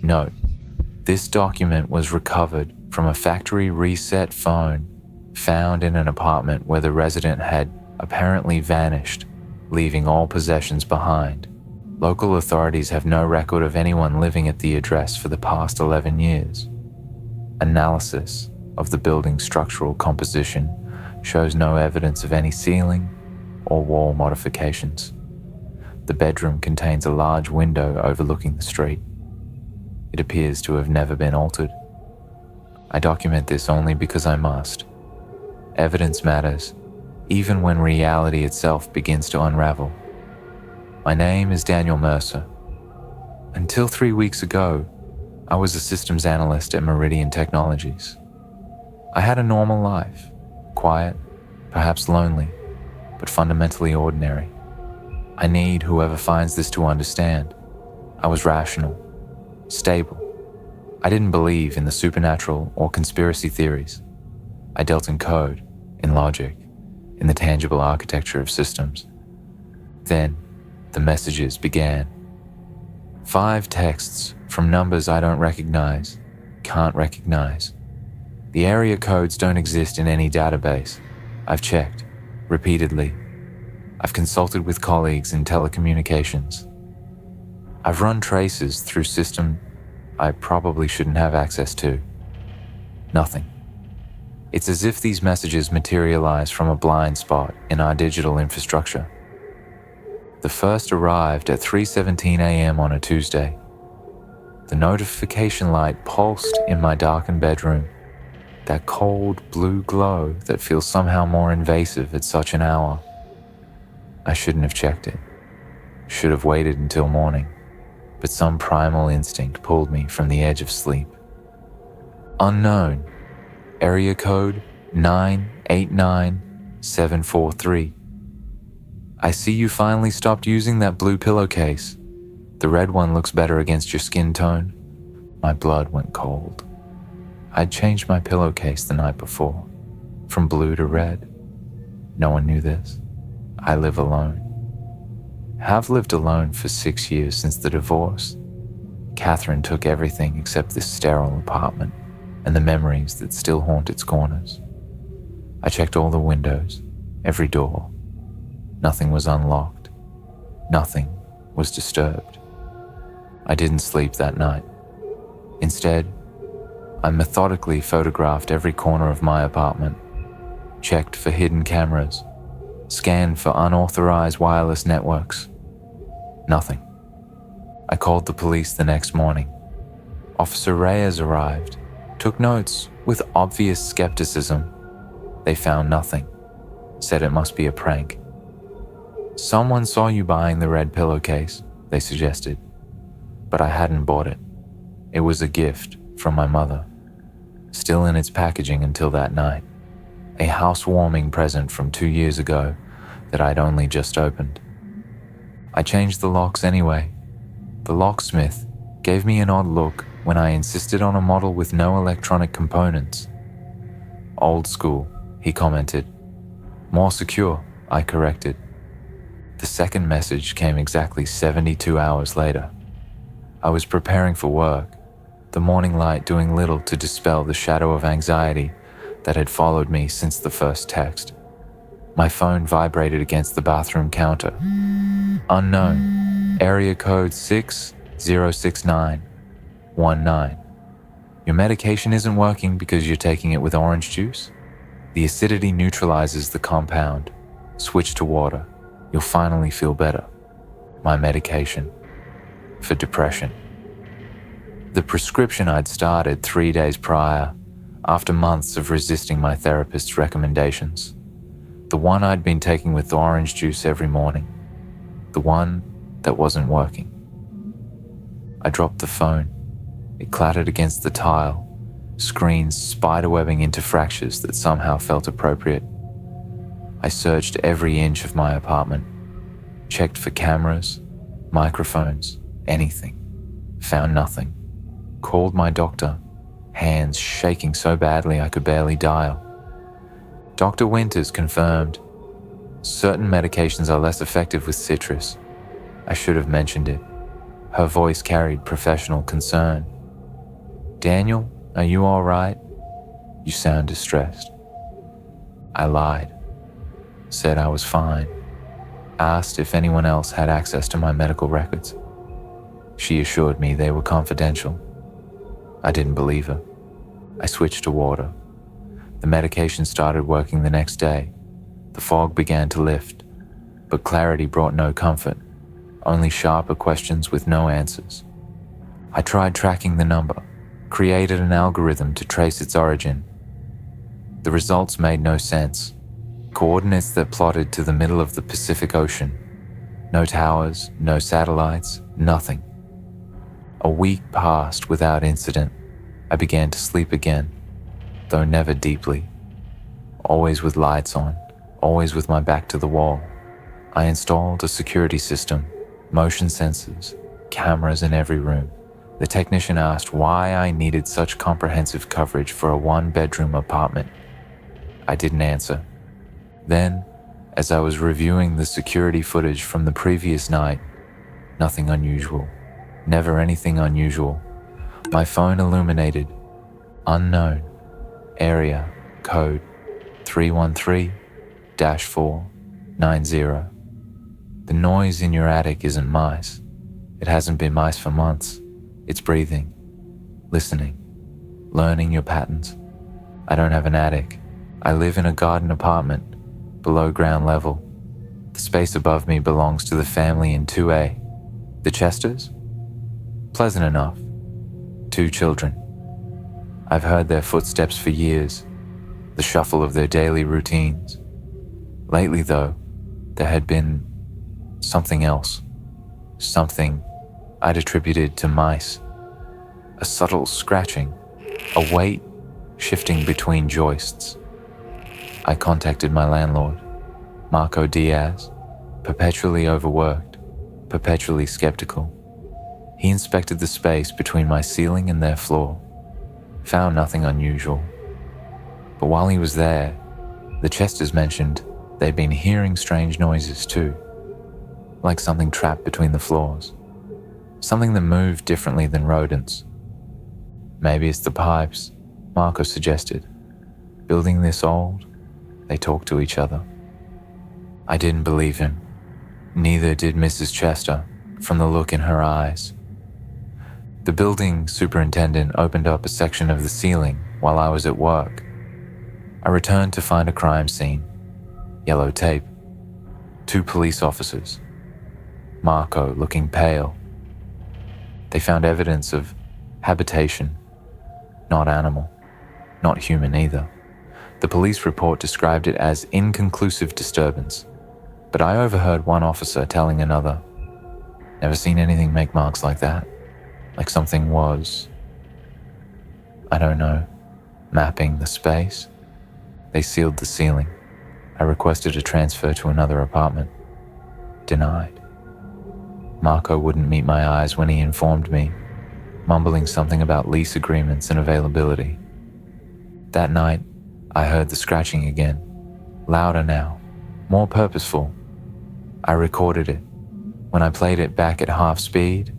Note: this document was recovered from a factory reset phone found in an apartment where the resident had apparently vanished, leaving all possessions behind. Local authorities have no record of anyone living at the address for the past 11 years. Analysis of the building's structural composition shows no evidence of any ceiling or wall modifications. The bedroom contains a large window overlooking the street. It appears to have never been altered. I document this only because I must. Evidence matters, even when reality itself begins to unravel. My name is Daniel Mercer. Until 3 weeks ago, I was a systems analyst at Meridian Technologies. I had a normal life, quiet, perhaps lonely, but fundamentally ordinary. I need whoever finds this to understand. I was rational, stable. I didn't believe in the supernatural or conspiracy theories. I dealt in code, in logic, in the tangible architecture of systems. Then, the messages began. 5 texts from numbers I don't recognize, can't recognize. The area codes don't exist in any database. I've checked, repeatedly. I've consulted with colleagues in telecommunications. I've run traces through systems I probably shouldn't have access to. Nothing. It's as if these messages materialize from a blind spot in our digital infrastructure. The first arrived at 3:17 a.m. on a Tuesday. The notification light pulsed in my darkened bedroom, that cold blue glow that feels somehow more invasive at such an hour. I shouldn't have checked it. Should have waited until morning, but some primal instinct pulled me from the edge of sleep. Unknown, area code 989743. I see you finally stopped using that blue pillowcase. The red one looks better against your skin tone. My blood went cold. I'd changed my pillowcase the night before, from blue to red. No one knew this. I live alone. Have lived alone for 6 years since the divorce. Catherine took everything except this sterile apartment and the memories that still haunt its corners. I checked all the windows, every door. Nothing was unlocked. Nothing was disturbed. I didn't sleep that night. Instead, I methodically photographed every corner of my apartment, checked for hidden cameras, scanned for unauthorized wireless networks. Nothing. I called the police the next morning. Officer Reyes arrived, took notes with obvious skepticism. They found nothing, said it must be a prank. Someone saw you buying the red pillowcase, they suggested, but I hadn't bought it. It was a gift from my mother, still in its packaging until that night. A housewarming present from 2 years ago that I'd only just opened. I changed the locks anyway. The locksmith gave me an odd look when I insisted on a model with no electronic components. Old school, he commented. More secure, I corrected. The second message came exactly 72 hours later. I was preparing for work, the morning light doing little to dispel the shadow of anxiety that had followed me since the first text. My phone vibrated against the bathroom counter. Unknown, area code 606919. Your medication isn't working because you're taking it with orange juice? The acidity neutralizes the compound. Switch to water. You'll finally feel better. My medication. For depression. The prescription I'd started 3 days prior, after months of resisting my therapist's recommendations. The one I'd been taking with orange juice every morning. The one that wasn't working. I dropped the phone. It clattered against the tile, screens spiderwebbing into fractures that somehow felt appropriate. I searched every inch of my apartment, checked for cameras, microphones, anything. Found nothing. Called my doctor, hands shaking so badly I could barely dial. Dr. Winters confirmed, certain medications are less effective with citrus. I should have mentioned it. Her voice carried professional concern. "Daniel, are you all right? You sound distressed." I lied, said I was fine, asked if anyone else had access to my medical records. She assured me they were confidential. I didn't believe her. I switched to water. The medication started working the next day. The fog began to lift, but clarity brought no comfort, only sharper questions with no answers. I tried tracking the number, created an algorithm to trace its origin. The results made no sense. Coordinates that plotted to the middle of the Pacific Ocean. No towers, no satellites, nothing. A week passed without incident. I began to sleep again, though never deeply. Always with lights on, always with my back to the wall. I installed a security system, motion sensors, cameras in every room. The technician asked why I needed such comprehensive coverage for a one-bedroom apartment. I didn't answer. Then, as I was reviewing the security footage from the previous night, nothing unusual, never anything unusual. My phone illuminated, unknown, area, code 313-490. The noise in your attic isn't mice. It hasn't been mice for months. It's breathing, listening, learning your patterns. I don't have an attic. I live in a garden apartment, below ground level. The space above me belongs to the family in 2A. The Chesters? Pleasant enough. 2 children. I've heard their footsteps for years, the shuffle of their daily routines. Lately, though, there had been something else. Something I'd attributed to mice. A subtle scratching, a weight shifting between joists. I contacted my landlord, Marco Diaz, perpetually overworked, perpetually skeptical. He inspected the space between my ceiling and their floor, found nothing unusual. But while he was there, the Chesters mentioned they'd been hearing strange noises too, like something trapped between the floors, something that moved differently than rodents. Maybe it's the pipes, Marco suggested. Building this old, they talk to each other. I didn't believe him. Neither did Mrs. Chester, from the look in her eyes. The building superintendent opened up a section of the ceiling while I was at work. I returned to find a crime scene. Yellow tape. 2 police officers. Marco looking pale. They found evidence of habitation. Not animal. Not human either. The police report described it as inconclusive disturbance, but I overheard one officer telling another, "Never seen anything make marks like that. Like something was, I don't know, mapping the space." They sealed the ceiling. I requested a transfer to another apartment. Denied. Marco wouldn't meet my eyes when he informed me, mumbling something about lease agreements and availability. That night, I heard the scratching again, louder now, more purposeful. I recorded it. When I played it back at half speed,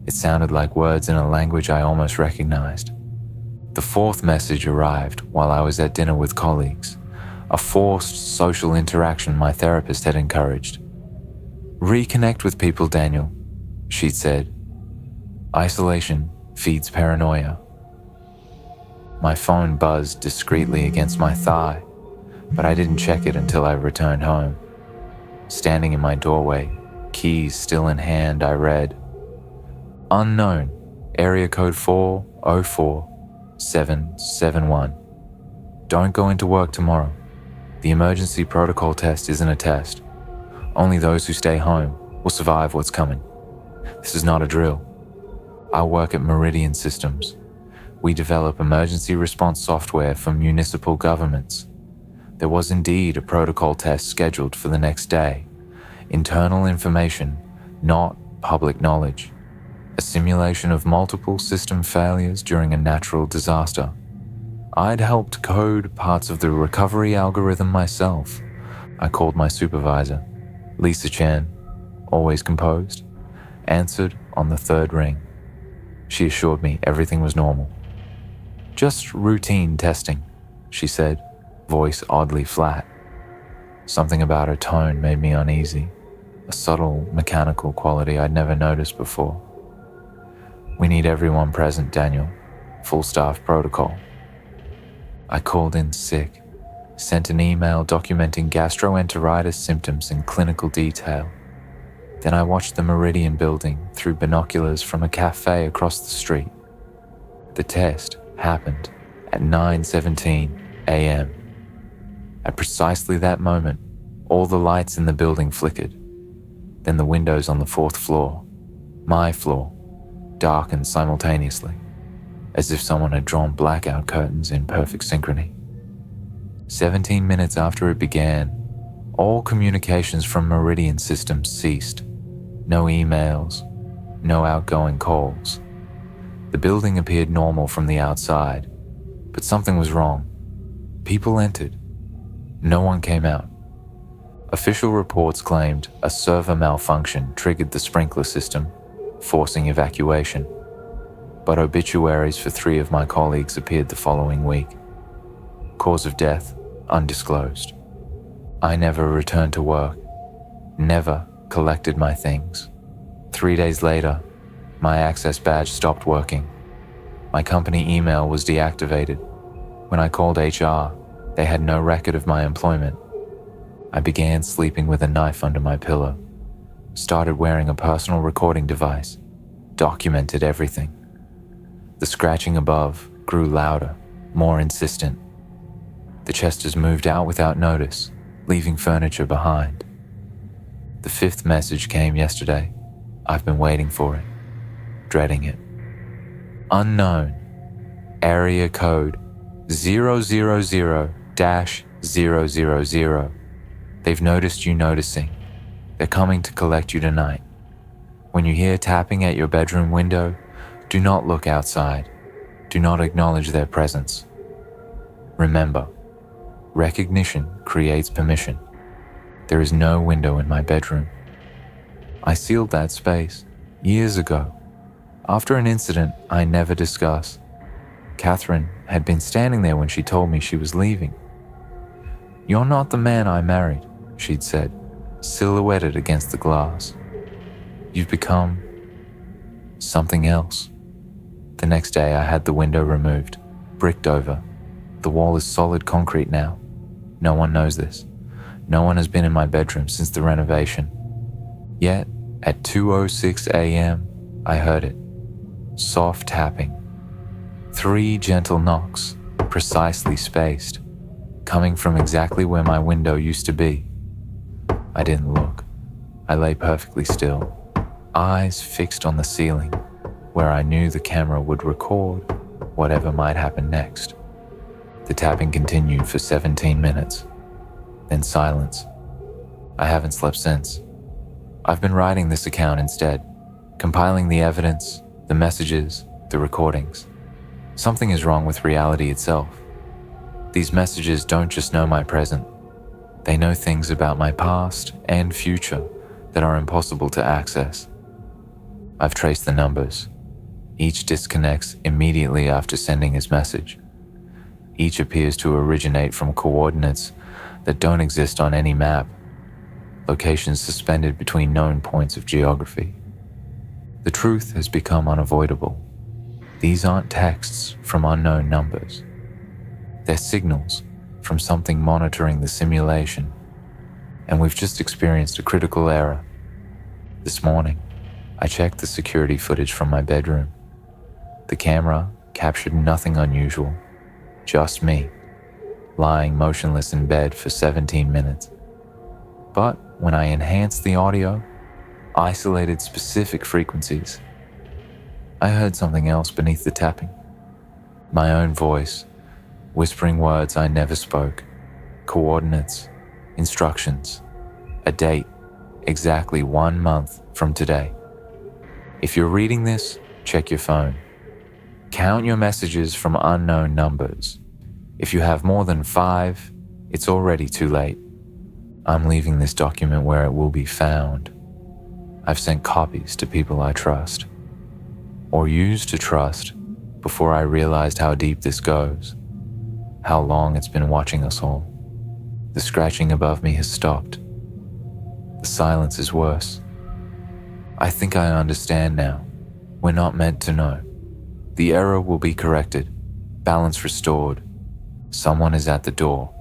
it sounded like words in a language I almost recognized. The 4th message arrived while I was at dinner with colleagues, a forced social interaction my therapist had encouraged. "Reconnect with people, Daniel," she'd said. "Isolation feeds paranoia." My phone buzzed discreetly against my thigh, but I didn't check it until I returned home. Standing in my doorway, keys still in hand, I read, "Unknown, area code 404771. Don't go into work tomorrow. The emergency protocol test isn't a test. Only those who stay home will survive what's coming. This is not a drill. I work at Meridian Systems. We develop emergency response software for municipal governments. There was indeed a protocol test scheduled for the next day. Internal information, not public knowledge. A simulation of multiple system failures during a natural disaster. I'd helped code parts of the recovery algorithm myself. I called my supervisor, Lisa Chen, always composed, answered on the 3rd ring. She assured me everything was normal. Just routine testing, she said, voice oddly flat. Something about her tone made me uneasy, a subtle mechanical quality I'd never noticed before. We need everyone present, Daniel. Full staff protocol. I called in sick, sent an email documenting gastroenteritis symptoms in clinical detail. Then I watched the Meridian building through binoculars from a cafe across the street. The test happened at 9:17 a.m. At precisely that moment, all the lights in the building flickered. Then the windows on the 4th floor, my floor, darkened simultaneously, as if someone had drawn blackout curtains in perfect synchrony. 17 minutes after it began, all communications from Meridian systems ceased. No emails, no outgoing calls. The building appeared normal from the outside, but something was wrong. People entered. No one came out. Official reports claimed a server malfunction triggered the sprinkler system, forcing evacuation. But obituaries for 3 of my colleagues appeared the following week. Cause of death, undisclosed. I never returned to work, never collected my things. 3 days later, my access badge stopped working. My company email was deactivated. When I called HR, they had no record of my employment. I began sleeping with a knife under my pillow, started wearing a personal recording device, documented everything. The scratching above grew louder, more insistent. The Chesters moved out without notice, leaving furniture behind. The 5th message came yesterday. I've been waiting for it, dreading it. Unknown, area code 000-000. They've noticed you noticing. They're coming to collect you tonight. When you hear tapping at your bedroom window, do not look outside. Do not acknowledge their presence. Remember, recognition creates permission. There is no window in my bedroom. I sealed that space years ago, after an incident I never discuss. Catherine had been standing there when she told me she was leaving. "You're not the man I married," she'd said, silhouetted against the glass. "You've become something else." The next day I had the window removed, bricked over. The wall is solid concrete now. No one knows this. No one has been in my bedroom since the renovation. Yet, at 2:06 a.m., I heard it. Soft tapping. 3 gentle knocks, precisely spaced, coming from exactly where my window used to be. I didn't look. I lay perfectly still, eyes fixed on the ceiling, where I knew the camera would record whatever might happen next. The tapping continued for 17 minutes, then silence. I haven't slept since. I've been writing this account instead, compiling the evidence, the messages, the recordings. Something is wrong with reality itself. These messages don't just know my present. They know things about my past and future that are impossible to access. I've traced the numbers. Each disconnects immediately after sending his message. Each appears to originate from coordinates that don't exist on any map, locations suspended between known points of geography. The truth has become unavoidable. These aren't texts from unknown numbers. They're signals from something monitoring the simulation, and we've just experienced a critical error. This morning, I checked the security footage from my bedroom. The camera captured nothing unusual, just me, lying motionless in bed for 17 minutes. But when I enhanced the audio, isolated specific frequencies, I heard something else beneath the tapping. My own voice, whispering words I never spoke, coordinates, instructions, a date, exactly 1 month from today. If you're reading this, check your phone. Count your messages from unknown numbers. If you have more than 5, it's already too late. I'm leaving this document where it will be found. I've sent copies to people I trust, or used to trust, before I realized how deep this goes, how long it's been watching us all. The scratching above me has stopped. The silence is worse. I think I understand now. We're not meant to know. The error will be corrected, balance restored. Someone is at the door.